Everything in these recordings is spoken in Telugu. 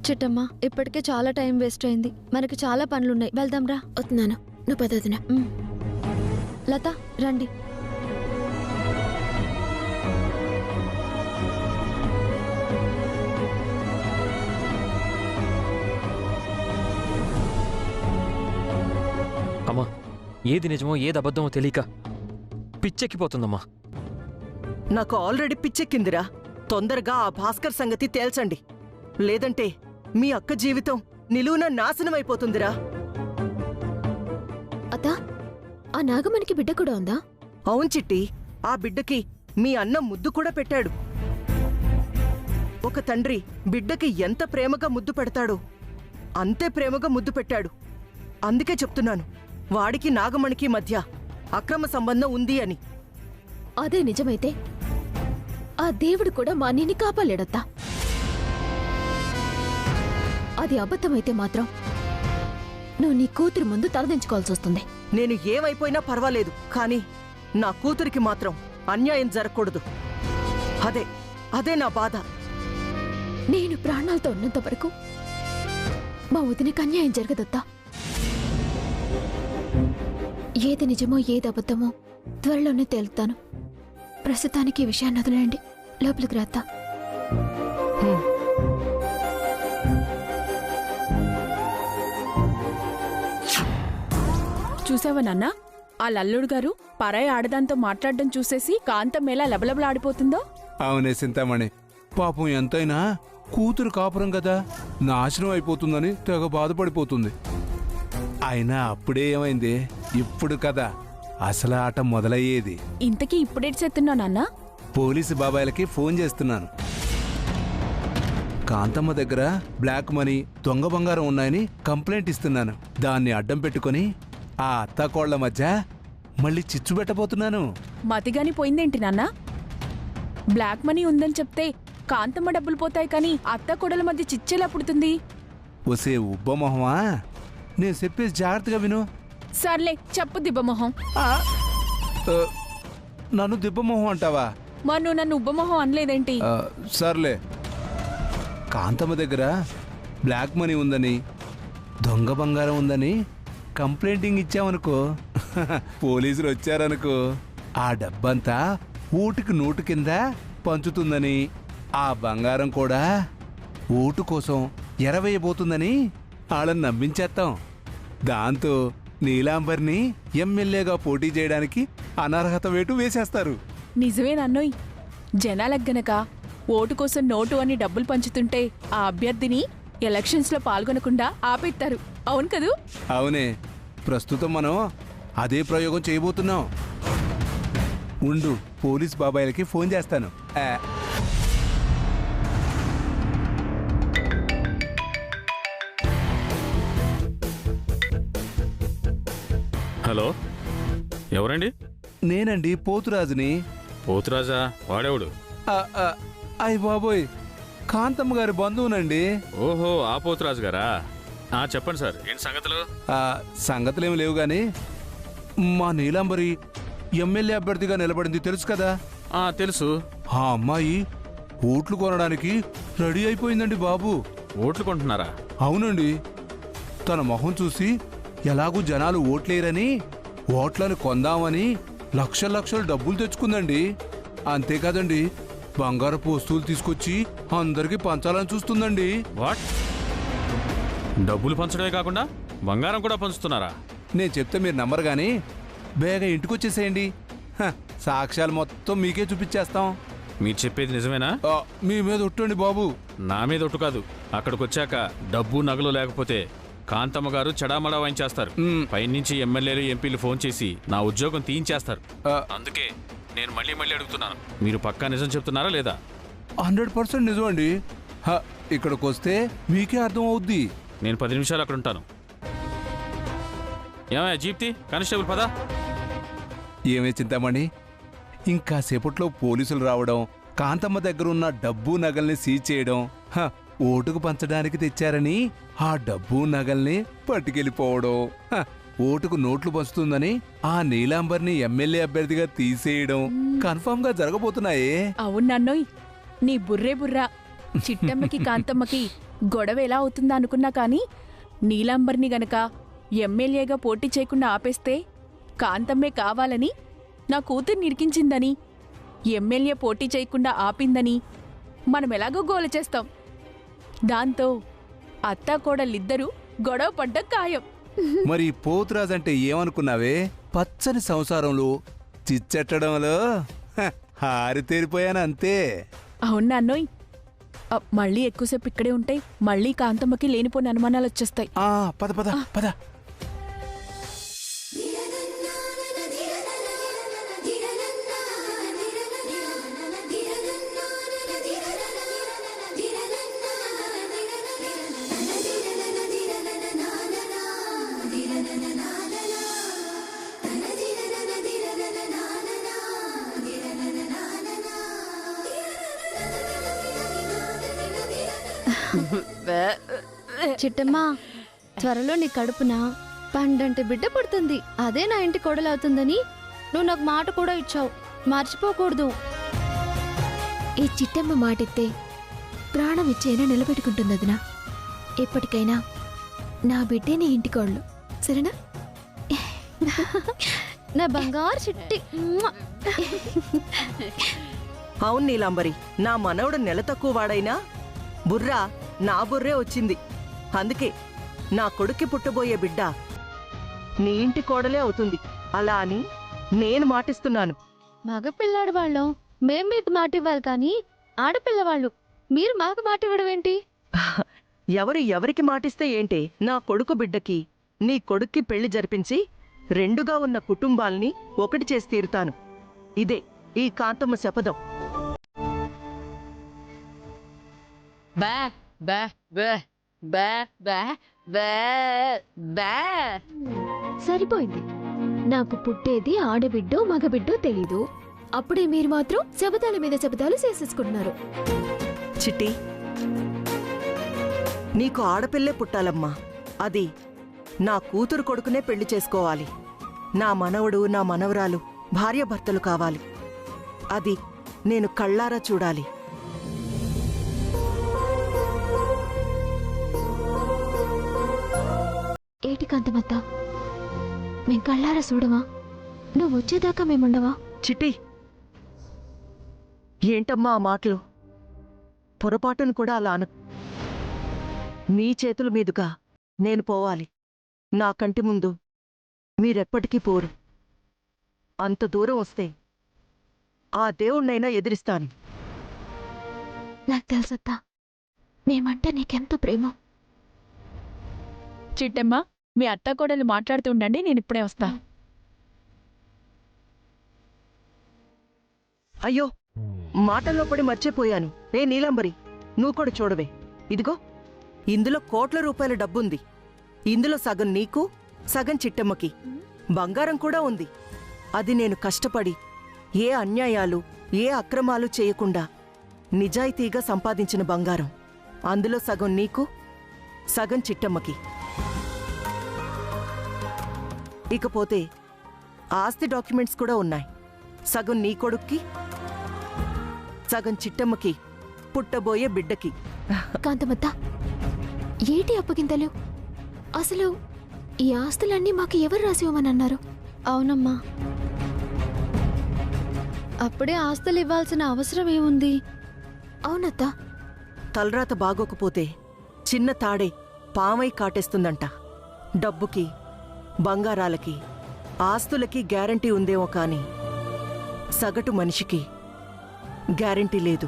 చిట్టమ్మా, ఇప్పటికే చాలా టైం వేస్ట్ అయింది. మనకి చాలా పనులున్నాయి, వెళ్దాం రా. వస్తున్నాను, నువ్వు పదవుతున్నా. లత రండి. అమ్మా, ఏది నిజమో ఏది అబద్ధమో తెలియక పిచ్చెక్కిపోతుందమ్మా. నాకు ఆల్రెడీ పిచ్చెక్కిందిరా. తొందరగా ఆ భాస్కర్ సంగతి తేల్చండి, లేదంటే మీ అక్క జీవితం నిలువున నాశనమైపోతుందిరా. అత్త, ఆ నాగమణికి బిడ్డ కూడా ఉందా? అవును చిట్టి, ఆ బిడ్డకి మీ అన్న ముద్దు కూడా పెట్టాడు. ఒక తండ్రి బిడ్డకి ఎంత ప్రేమగా ముద్దు పెడతాడో అంతే ప్రేమగా ముద్దు పెట్టాడు. అందుకే చెప్తున్నాను, వాడికి నాగమణికి మధ్య అక్రమ సంబంధం ఉంది అని. అదే నిజమైతే ఆ దేవుడు కూడా మా అన్నయ్యని కాపాలేడత్తా. అది అబద్ధమైతే మాత్రం నువ్వు నీ కూతురు ముందు తలదించుకోవాల్సి వస్తుంది. నేను ఏమైపోయినా పర్వాలేదు, కానీ నా కూతురికి మాత్రం అన్యాయం జరగకూడదు. అదే నా బాధ. నేను ప్రాణాలతో ఉన్నంత వరకు మా వదినకి అన్యాయం జరగదత్తా. ఏది నిజమో ఏది అబద్ధమో త్వరలోనే తేలుతాను. ప్రస్తుతానికి ఈ విషయాన్ని వదిలేయండి, లోపలికి రాత్తా. చూసావా నాన్న, ఆ లల్లుడు గారు పరాయి ఆడదాంతో మాట్లాడడం చూసేసి కాంతం ఎలా లబలబలాడిపోతుందో. అవునే చింతామణి, పాపం ఎంతైనా కూతురు కాపురం కదా, నాశనం అయిపోతుందని తెగ బాధపడిపోతుంది. అయినా అప్పుడే ఏమైంది, ఇప్పుడు కదా అసలు ఆట మొదలయ్యేది. ఇంతకీ ఇప్పుడేటి చేస్తున్నావు నాన్న? పోలీసు బాబాయిలకి ఫోన్ చేస్తున్నాను. కాంతమ్మ దగ్గర బ్లాక్ మనీ, దొంగ బంగారం ఉన్నాయని కంప్లైంట్ ఇస్తున్నాను. దాన్ని అడ్డం పెట్టుకుని ఆ అత్తాకోళ్ల మధ్య మళ్ళీ చిచ్చు పెట్టబోతున్నాను. మతిగాని పోయిందేంటి నాన్న? బ్లాక్ మనీ ఉందని చెప్తే కాంతమ్మ డబ్బులు పోతాయి, కానీ అత్త కొడల మధ్య చిచ్చేలా పుడుతుంది. ఒసే ఉబ్బమొహమా, నేను చెప్పేసి జాగ్రత్తగా విను. సర్లే చెప్పు దిబ్బమొహం. నన్ను దిబ్బమొహం అంటావా? మరి నువ్వు నన్ను ఉబ్బమొహం అనలేదేంటి? సర్లే, కాంతమ్మ దగ్గర బ్లాక్ మనీ ఉందని, దొంగ బంగారం ఉందని కంప్లైంటింగ్ ఇచ్చామనుకో, పోలీసులు వచ్చారనుకో, ఆ డబ్బంతా ఊటికి నోటు కింద పంచుతుందని, ఆ బంగారం కూడా ఓటు కోసం ఎరవేయబోతుందని వాళ్ళని నమ్మించేస్తాం. దాంతో నీలాంబర్ని ఎమ్మెల్యేగా పోటీ చేయడానికి అనర్హత వేటు వేసేస్తారు. నిజమేనన్నోయ్, జనాలకు గనక ఓటు కోసం నోటు అని డబ్బులు పంచుతుంటే ఆ అభ్యర్థిని ఎలక్షన్స్ లో పాల్గొనకుండా ఆపేస్తారు. అవును కదూ? అవునే, ప్రస్తుతం మనం అదే ప్రయోగం చేయబోతున్నాం. ఉండు, పోలీస్ బాబాయిలకి ఫోన్ చేస్తాను. హలో, ఎవరండి? నేనండి, పోతురాజుని. పోతురాజా? వాడేవుడు? అయ్య బాబోయ్, కాంతమ్మ గారి బంధువునండి. ఓహో, ఆ పోతురాజు గారా? చెప్పండి సార్, ఏంటి సంగతులు? సంగతులేమి లేవు గాని, మా నీలాంబరి ఎమ్మెల్యే అభ్యర్థిగా నిలబడింది తెలుసు కదా? తెలుసు. ఆ అమ్మాయి ఓట్లు కొనడానికి రెడీ అయిపోయిందండి బాబు. ఓట్లు కొంటున్నారా? అవునండి, తన మొహం చూసి ఎలాగూ జనాలు ఓట్లేరని ఓట్లను కొందామని లక్షల లక్షలు డబ్బులు తెచ్చుకుందండి. అంతేకాదండి, బంగారపు వస్తువులు తీసుకొచ్చి అందరికి పంచాలని చూస్తుందండి. వాట్? డబ్బులు పంచడమే కాకుండా బంగారం కూడా పంచుతున్నారా? నేను చెప్తే మీరు నమ్మరు గాని, బేగా ఇంటికొచ్చేసేయండి, సాక్ష్యాలు మొత్తం మీకే చూపించేస్తాం. మీరు చెప్పేది నిజమేనా? మీ మీద ఒట్టండి బాబు. నా మీద ఒట్టు కాదు. అక్కడికొచ్చాక డబ్బు నగలు లేకపోతే కాంతమ్మ గారు చెడామడా వాయించేస్తారు. పైనుంచి ఎమ్మెల్యేలు, ఎంపీలు ఫోన్ చేసి నా ఉద్యోగం తీయించేస్తారు. అందుకే నేను మళ్ళీ అడుగుతున్నాను, మీరు పక్కా నిజం చెప్తున్నారా లేదా? 100% నిజం అండి. ఇక్కడికి వస్తే మీకే అర్థం అవుద్ది. నేను 10 నిమిషాలు అక్కడ ఉంటాను. ఏమయ్యా జీప్తి, కానిస్టేబుల్ పదా. ఏమే చింతామణి, ఇంకా సేపట్లో పోలీసులు రావడం, కాంతమ్మ దగ్గరున్న డబ్బు నగల్ని సీజ్ చేయడం, ఓటుకు పంచడానికి తెచ్చారని ఆ డబ్బు నగల్ని పట్టుకెళ్ళిపోవడం, ఓటుకు నోట్లు పంచుతుందని ఆ నీలాంబర్ని ఎమ్మెల్యే అభ్యర్థిగా తీసేయడం కన్ఫర్మ్ గా జరగబోతున్నాయే. అవునన్నోయ్, నీ బుర్రే బుర్రా చిట్టమ్మకి కాంతమ్మకి గొడవ ఎలా అవుతుందా అనుకున్నా కానీ నీలాంబర్ని గనక ఎమ్మెల్యేగా పోటీ చేయకుండా ఆపేస్తే కాంతమ్మే కావాలని నా కూతురు నిరికించిందని ఎమ్మెల్యే పోటీ చేయకుండా ఆపిందని మనం ఎలాగో గోల చేస్తాం. దాంతో అత్తాకోడలిద్దరూ గొడవ పడ్డం ఖాయం. మరి పోతురాజు అంటే ఏమనుకున్నావే? పచ్చని సంసారంలో చిచ్చెట్టడంలో హారితేరిపోయాను అంతే. అవునా అన్నోయ్? మళ్ళీ ఎక్కువసేపు ఇక్కడే ఉంటే మళ్ళీ కాంతమ్మకి లేనిపోని అనుమానాలు వచ్చేస్తాయి. పద పద పద. చిట్టమ్మా, త్వరలో నీ కడుపున పండంటి బిడ్డ పుడుతుంది. అదే నా ఇంటి కోడలవుతుందని నువ్వు నాకు మాట కూడా ఇచ్చావు, మర్చిపోకూడదు. ఈ చిట్టమ్మ మాటిస్తే ప్రాణం ఇచ్చైనా నిలబెట్టుకుంటుందదినా. ఎప్పటికైనా నా బిడ్డే నీ ఇంటికోళ్ళు, సరేనా? నా బంగారు చిట్టి. అవును నీలాంబరి, నా మనవడు నెల తక్కువ వాడైనా బుర్రా నా బుర్రే వచ్చింది. అందుకే నా కొడుక్కి పుట్టబోయే బిడ్డ నీ ఇంటి కోడలే అవుతుంది. అలా అని నేను మాటిస్తున్నాను. మగ పిల్లాడి వాళ్ళం మేం మీకు మాట ఇవ్వాలి, కానీ ఆడపిల్లవాళ్ళు మీరు మాకు మాట ఇవ్వడం ఏంటి? ఎవరికి మాటిస్తే ఏంటే? నా కొడుకు బిడ్డకి నీ కొడుక్కి పెళ్లి జరిపించి రెండుగా ఉన్న కుటుంబాల్ని ఒకటి చేసి తీరుతాను. ఇదే ఈ కాంతమ్మ శపథం. బా బా బా బా బా బా బా. సరిపోయింది. నాకు పుట్టేది ఆడబిడ్డో మగబిడ్డో తెలీదు. అప్పుడే మీరు మాత్రం శబదాల మీద శబదాలు చేసేసుకుంటున్నారు. చిట్టి, నీకు ఆడపిల్లే పుట్టాలమ్మా. అది నా కూతురు కొడుకునే పెళ్లి చేసుకోవాలి. నా మనవడు నా మనవరాలు భార్యాభర్తలు కావాలి. అది నేను కళ్ళారా చూడాలి. ఏటి కాంతమత్త, మేం కళ్ళారా చూడవా? నువ్వు వచ్చేదాకా మేముండవా? చిట్టి, ఏంటమ్మా ఆ మాటలు? పొరపాటును కూడా అలా అను. మీ చేతుల మీదుగా నేను పోవాలి. నా కంటి ముందు మీరెప్పటికీ పోరు. అంత దూరం వస్తే ఆ దేవుణ్ణైనా ఎదిరిస్తాను. నాకు తెలుసత్తా, మేమంటే నీకెంతో ప్రేమ. చిట్టమ్మ, మీ అత్తాకోడలు మాట్లాడుతూ ఉండండి, నేను ఇప్పుడే వస్తా. అయ్యో, మాటల్లో పడి మర్చిపోయాను. ఏ నీలాంబరి, నువ్వు కూడా చూడవే. ఇదిగో, ఇందులో కోట్ల రూపాయల డబ్బుంది. ఇందులో సగం నీకు, సగం చిట్టమ్మకి. బంగారం కూడా ఉంది. అది నేను కష్టపడి ఏ అన్యాయాలు ఏ అక్రమాలు చేయకుండా నిజాయితీగా సంపాదించిన బంగారం. అందులో సగం నీకు, సగం చిట్టమ్మకి. ఇకపోతే ఆస్తి డాక్యుమెంట్స్ కూడా ఉన్నాయి. సగం నీ కొడుక్కి, సగం చిట్టమ్మకి పుట్టబోయే బిడ్డకి. కాంతమత్త, ఏటి అప్పగింతలు? అసలు ఈ ఆస్తులన్నీ మాకు ఎవరు రాసివ్వమని అన్నారు? అవునమ్మా, అప్పుడే ఆస్తులు ఇవ్వాల్సిన అవసరం ఏముంది? అవునత్తా. తలరాత బాగోకపోతే చిన్న తాడే పామై కాటేస్తుందంట. డబ్బుకి, బంగారాలకి, ఆస్తులకి గ్యారంటీ ఉందేమో కాని సగటు మనిషికి గ్యారంటీ లేదు.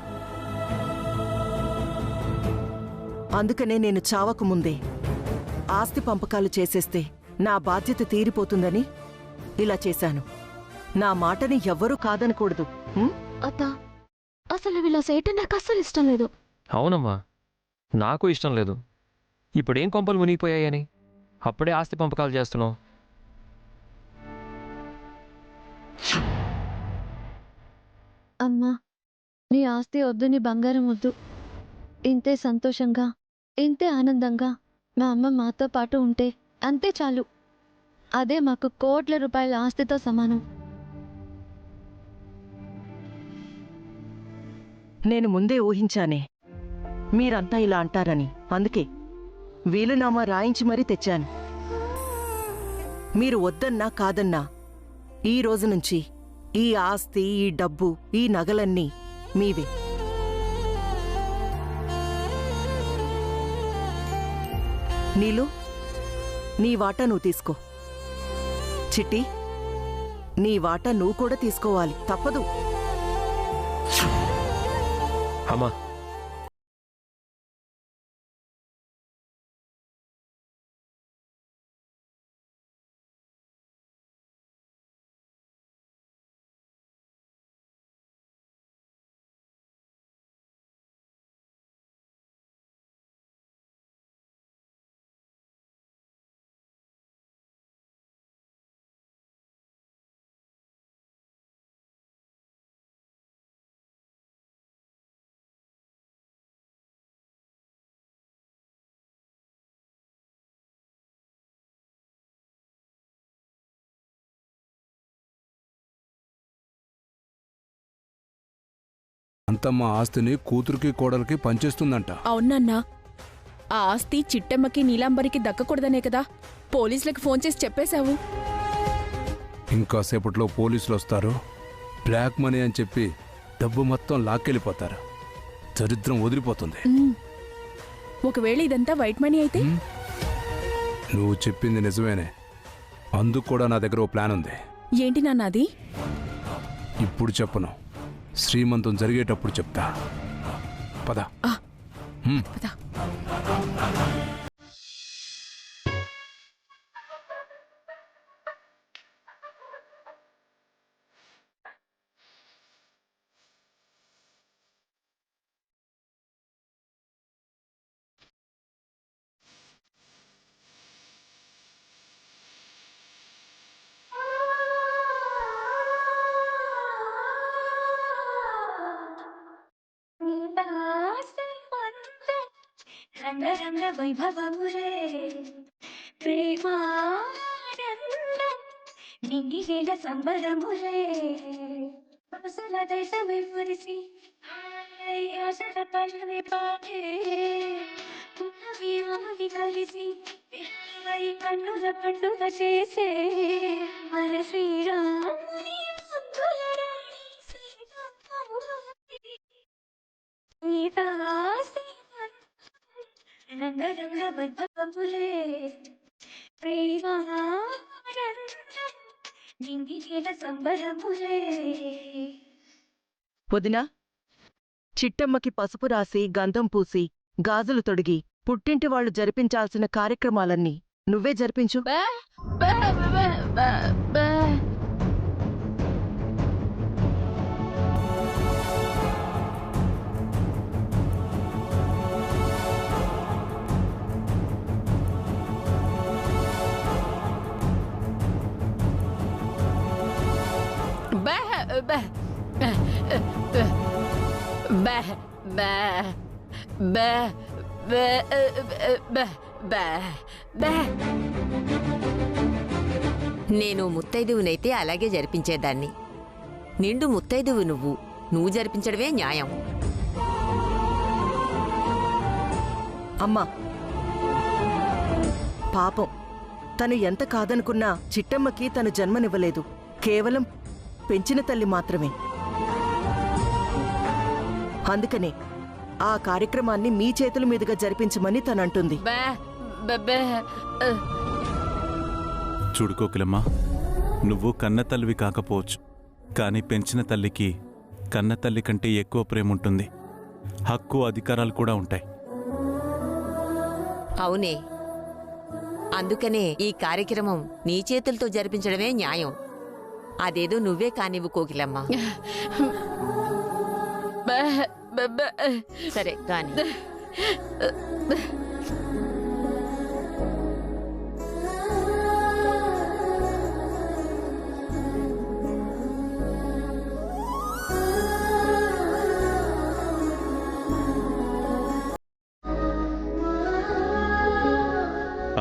అందుకనే నేను చావకు ముందే ఆస్తి పంపకాలు చేసేస్తే నా బాధ్యత తీరిపోతుందని ఇలా చేశాను. నా మాటని ఎవ్వరూ కాదనకూడదు. అత్తా, అసలు వీళ్ళ సేట నాకు అస్సలు ఇష్టం లేదు. అవునమ్మా, నాకు ఇష్టం లేదు. ఇప్పుడేం కొంపలు మునిగిపోయాయని అప్పుడే ఆస్తి పంపకాలు చేస్తున్నావు. అమ్మా, నీ ఆస్తి వద్దు, నీ బంగారం వద్దు. ఇంతే సంతోషంగా, ఇంతే ఆనందంగా మా అమ్మ మాతో పాటు ఉంటే అంతే చాలు. అదే మాకు కోట్ల రూపాయల ఆస్తితో సమానం. నేను ముందే ఊహించానే, మీరంతా ఇలా అంటారని. అందుకే వీలునామా రాయించి మరీ తెచ్చాను. మీరు వద్దన్నా కాదన్నా ఈ రోజు నుంచి ఈ ఆస్తి, ఈ డబ్బు, ఈ నగలన్నీ మీవే. నీలు, నీ వాటా నువ్వు తీసుకో. చిట్టి, నీ వాటా నువ్వు కూడా తీసుకోవాలి, తప్పదు. అమ్మా కాంతమ్మ ఆస్తిని కూతురికి కోడలికి పంచేస్తుందంట. అవునన్నా, ఆ ఆస్తి చిట్టమ్మకి నీలాంబరికి దక్కకూడదనే కదా పోలీసులకు ఫోన్ చేసి చెప్పేశావు. ఇంకాసేపట్లో పోలీసులు వస్తారు. బ్లాక్ మనీ అని చెప్పి డబ్బు మొత్తం లాక్కెళ్ళిపోతారు. దరిద్రం వదిలిపోతుంది. ఒకవేళ ఇదంతా వైట్ మనీ అయితే? నువ్వు చెప్పింది నిజమేనే. అందుకు కూడా నా దగ్గర ఓ ప్లాన్ ఉంది. ఏంటి నాన్న అది? ఇప్పుడు చెప్పను, శ్రీమంతం జరిగేటప్పుడు చెప్తా. పద. పద. రంగ రంగ వైభవమురే ప్రేమానందం నింగిల సంబరమురే అసల దేశమే మురిసి అసల పల్లవి పాటే ఉన్నవి అవి కలిసి కన్నుల పండుగ చేసే మన శ్రీరాముని ముద్దుల రాణి శ్రీరాముని నీదాసి రంగ రంగ వైభవములే ప్రేమానందం నింగిల సంబరములే. వదినా, చిట్టమ్మకి పసుపు రాసి, గంధం పూసి, గాజులు తొడిగి పుట్టింటి వాళ్ళు జరిపించాల్సిన కార్యక్రమాలన్నీ నువ్వే జరిపించు. బా బా బా బా బా. నేను ముత్తైదువునైతే అలాగే జరిపించేదాన్ని. నిండు ముత్తైదువు నువ్వు జరిపించడమే న్యాయం. అమ్మా, పాపం, తను ఎంత కాదనుకున్నా చిట్టమ్మకి తను జన్మనివ్వలేదు. కేవలం పెంచిన తల్లి మాత్రమే. అందుకనే ఆ కార్యక్రమాన్ని మీ చేతుల మీదుగా జరిపించమని తనంటుంది. చూడు కోకిలమ్మ, నువ్వు కన్నతల్లివి కాకపోవచ్చు, కానీ పెంచిన తల్లికి కన్నతల్లి కంటే ఎక్కువ ప్రేమ ఉంటుంది. హక్కు, అధికారాలు కూడా ఉంటాయి. అవునే, అందుకనే ఈ కార్యక్రమం నీ చేతులతో జరిపించడమే న్యాయం. అదేదో నువ్వే కానివ్వు కోకిలమ్మ. సరే కాని.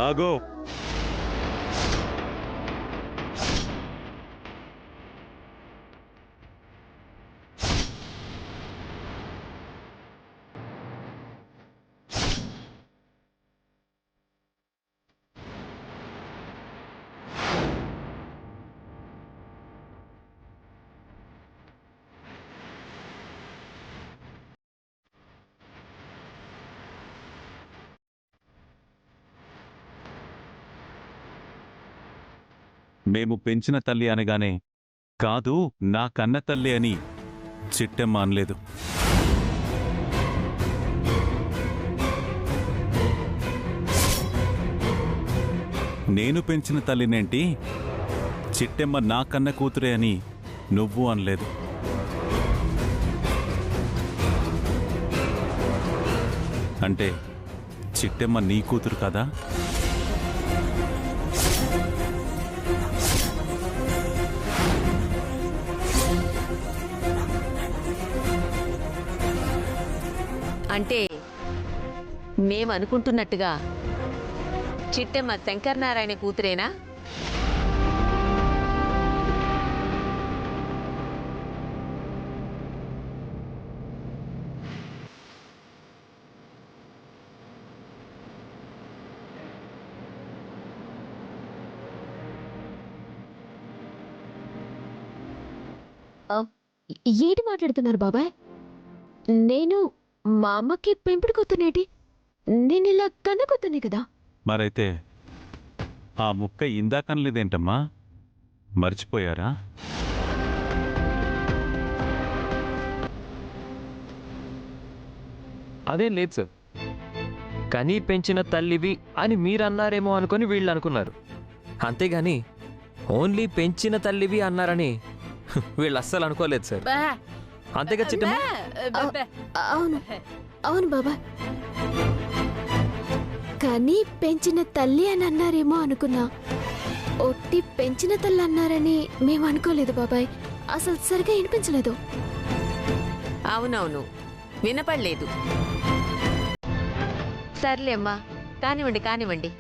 ఆగో. మేము పెంచిన తల్లి అనగానే కాదు నా కన్న తల్లి అని చిట్టెమ్మ అనలేదు. నేను పెంచిన తల్లినేంటి చిట్టెమ్మ నా కన్న కూతురే అని నువ్వు అనలేదు. అంటే చిట్టెమ్మ నీ కూతురు కదా? అంటే మేమనుకుంటున్నట్టుగా చిట్టెమ్మ శంకరనారాయణ కూతురేనా? ఏంటి మాట్లాడుతున్నారు బాబాయ్? నేను మా అమ్మకి పెంపుడు కూతునేటి? నేను ఇలా కన్న కూతునే కదా. మరైతే ఆ ముక్క ఇందాకనలేదేంటమ్మా? మర్చిపోయారా? అదేం లేదు సార్. కనీ పెంచిన తల్లివి అని మీరన్నారేమో అనుకొని వీళ్ళు అనుకున్నారు. అంతేగాని ఓన్లీ పెంచిన తల్లివి అన్నారని వీళ్ళు అస్సలు అనుకోలేదు సార్. అంతేగా చిట్టమ్మ? అవును అవును బాబాయ్, కానీ పెంచిన తల్లి అని అన్నారేమో అనుకున్నా. ఒట్టి పెంచిన తల్లి అన్నారని మేము అనుకోలేదు బాబాయ్. అసలు సరిగా వినిపించలేదు. అవునవును, వినపడలేదు. సర్లే అమ్మా, కానివ్వండి కానివ్వండి.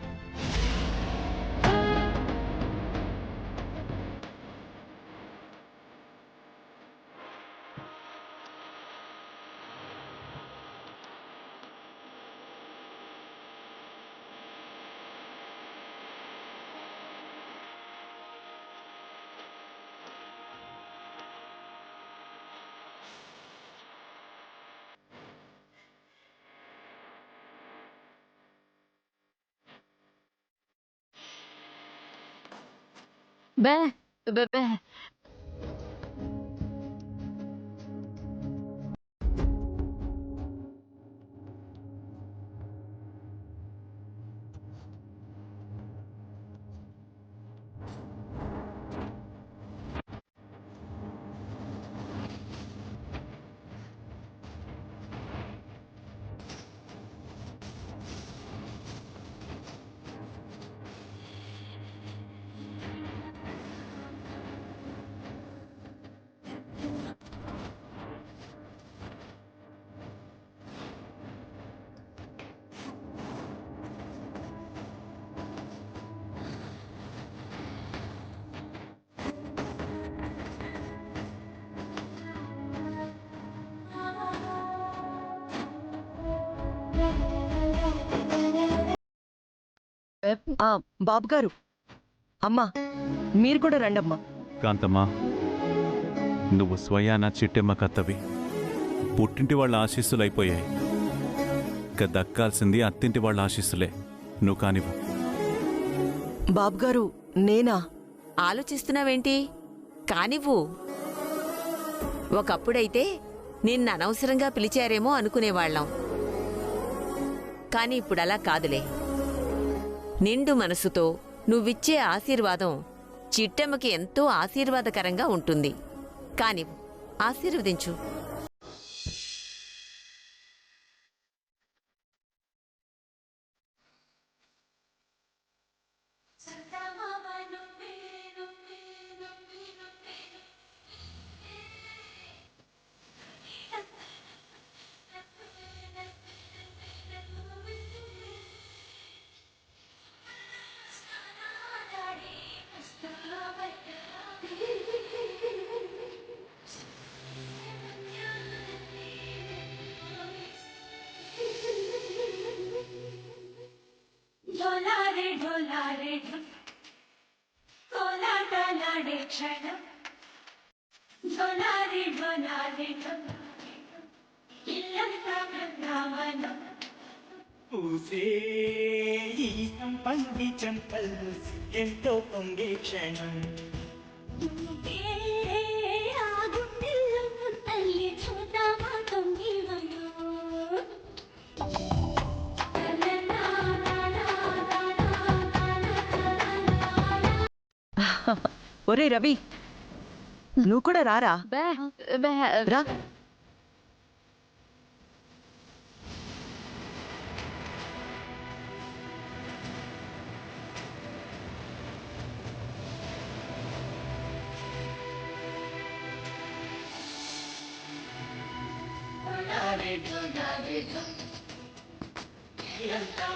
బే బే బే బాబు గారు, అమ్మా మీరు కూడా రండమ్మా. కాంతమ్మా, నువ్వు స్వయాన చిట్టెమ్మ కత్తవి. పుట్టింటి వాళ్ళ ఆశీస్సులు అయిపోయాయి. ఇక దక్కాల్సింది అత్తింటి వాళ్ళ ఆశీస్సులే. నువ్వు కానివ్వు. బాబుగారు, నేనా? ఆలోచిస్తున్నావేంటి? కానివ్వు. ఒకప్పుడైతే నిన్ను అనవసరంగా పిలిచారేమో అనుకునేవాళ్ళం. కాని ఇప్పుడలా కాదులే. నిండు మనసుతో నువ్విచ్చే ఆశీర్వాదం చిట్టమ్మకి ఎంతో ఆశీర్వాదకరంగా ఉంటుంది. కానివ్వు, ఆశీర్వదించు. పూసే ఈ సంపంగి చెంపలు ఎంతో పొంగే క్షణం ఒరే రవి నువ్వు కూడా రారా బే బే రా ఎంత